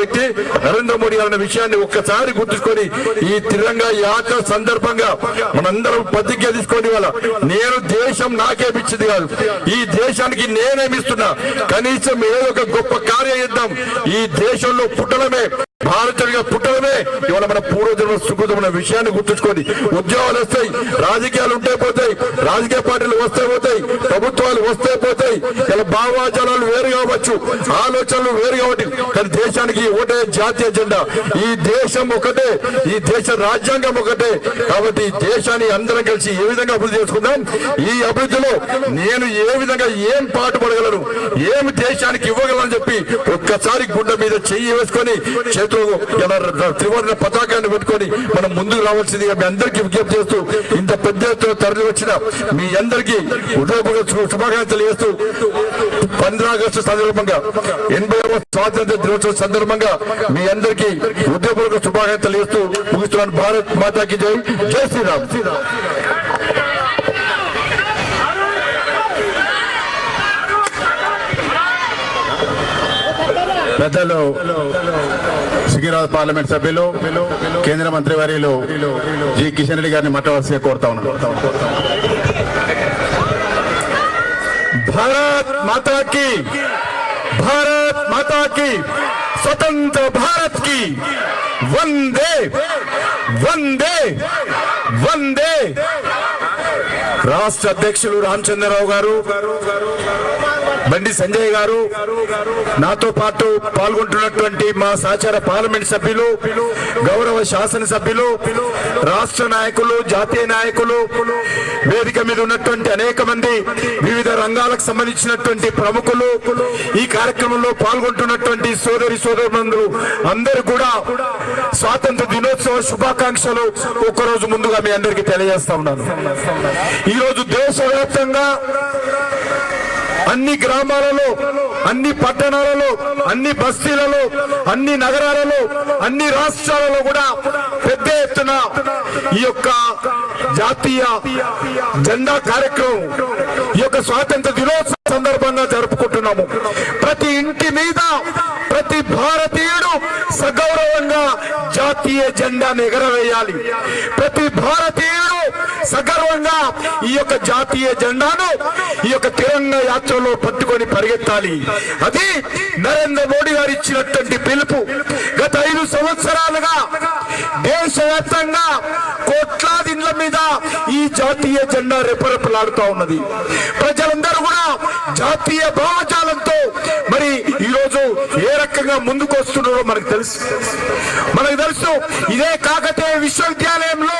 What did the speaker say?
వ్యక్తి నరేంద్ర మోడీ అన్న విషయాన్ని ఒక్కసారి గుర్తుంచుకొని ఈ తిరంగా యాత్ర సందర్భంగా మనందరం ప్రతిజ్ఞ తీసుకొని వాళ్ళ నేను దేశం నాకేమిచ్చింది కాదు, ఈ దేశానికి నేనేమిస్తున్నా, కనీసం ఏదో ఒక గొప్ప కార్యం చేద్దాం, ఈ దేశంలో పుట్టడమే భారతీయుడిగా పుట్టడమే ఇవాళ మన పూర్వజన్మ సుకృతమైన విషయాన్ని గుర్తుంచుకోండి. ఉద్యోగాలు వస్తాయి, రాజకీయాలు ఉంటే పోతాయి, రాజకీయ పార్టీలు వస్తే పోతాయి, ప్రభుత్వాలు వస్తే పోతాయి, ఇలా భావాజాలాలు వేరు కావచ్చు, ఆలోచనలు వేరు కావచ్చు, కానీ దేశానికి ఒకటే జాతీయ జెండా, ఈ దేశం ఒకటే, ఈ దేశ రాజ్యాంగం ఒకటే. కాబట్టి ఈ దేశాన్ని అందరం కలిసి ఏ విధంగా అభివృద్ధి చేసుకుందాం, ఈ అభివృద్ధిలో నేను ఏ విధంగా ఏం పాటుపడగలను, ఏమి దేశానికి ఇవ్వగలను చెప్పి ఒక్కసారి గుండె మీద చెయ్యి వేసుకొని త్రివర్ణ పతాకాన్ని పెట్టుకొని మనం ముందుకు రావాల్సిందిగా మీ అందరికీ విజ్ఞప్తి చేస్తూ, ఇంత పెద్ద ఎత్తున తరలి వచ్చిన మీ అందరికీ హృదయపూర్వక శుభాకాంక్షలు చేస్తూ 15 ఆగస్టు సందర్భంగా 80వ స్వాతంత్ర దినోత్సవం సందర్భంగా మీ అందరికీ హృదయపూర్వక శుభాకాంక్షలు చేస్తూ ముగిస్తున్నాను. భారత్ మాతాకి జై, జై శ్రీరామ్. పెద్దలు సికింద్రాబాద్ పార్లమెంట్ సభ్యులు కేంద్ర మంత్రి వర్యులు జి కిషన్ రెడ్డి గారిని మాట్లాడాల్సిందిగా కోరుతా ఉన్నాను. భారత్ మాతాకి, భారత్ మాతాకి, స్వతంత్ర భారత్ కి వందే వందే వందే. రాష్ట్ర అధ్యక్షులు రామచంద్రరావు గారు, బండి సంజయ్ గారు, నాతో పాటు పాల్గొంటున్నటువంటి మా సహచార పార్లమెంట్ సభ్యులు, గౌరవ శాసనసభ్యులు, రాష్ట్ర నాయకులు, జాతీయ నాయకులు, వేదిక మీద ఉన్నటువంటి అనేక మంది వివిధ రంగాలకు సంబంధించినటువంటి ప్రముఖులు, ఈ కార్యక్రమంలో పాల్గొంటున్నటువంటి సోదరి సోదరులందరూ అందరూ కూడా స్వాతంత్ర దినోత్సవ శుభాకాంక్షలు ఒక్కరోజు ముందుగా మీ అందరికీ తెలియజేస్తా ఉన్నాను. ఈరోజు దేశవ్యాప్తంగా అన్ని గ్రామాలలో, అన్ని పట్టణాలలో, అన్ని బస్తీలలో, అన్ని నగరాలలో, అన్ని రాష్ట్రాలలో కూడా పెద్ద ఎత్తున ఈ యొక్క జాతీయ జెండా కార్యక్రమం, ఈ యొక్క స్వాతంత్ర దినోత్సవం సందర్భంగా జరుపుకుంటున్నాము. ప్రతి ఇంటి మీద ప్రతి భారతీయుడు సగౌరవంగా జాతీయ జెండాను ఎగరవేయాలి. ప్రతి భారతీయుడు సగర్వంగా ఈ యొక్క జాతీయ జెండాను ఈ యొక్క తిరంగా యాత్రలో పట్టుకొని పరిగెత్తాలి. అది నరేంద్ర మోడీ గారు ఇచ్చినటువంటి పిలుపు. గత 5 సంవత్సరాలుగా దేశవ్యాప్తంగా కోట్లాది ఇండ్ల మీద ఈ జాతీయ జెండా రెపరెపలాడుతూ ఉన్నది. ప్రజలందరూ కూడా జాతీయ భావజాలంతో మరి ఈరోజు ఏ రకంగా ముందుకు వస్తున్నారో మనకు తెలుసు. ఇదే కాకతీయ విశ్వవిద్యాలయంలో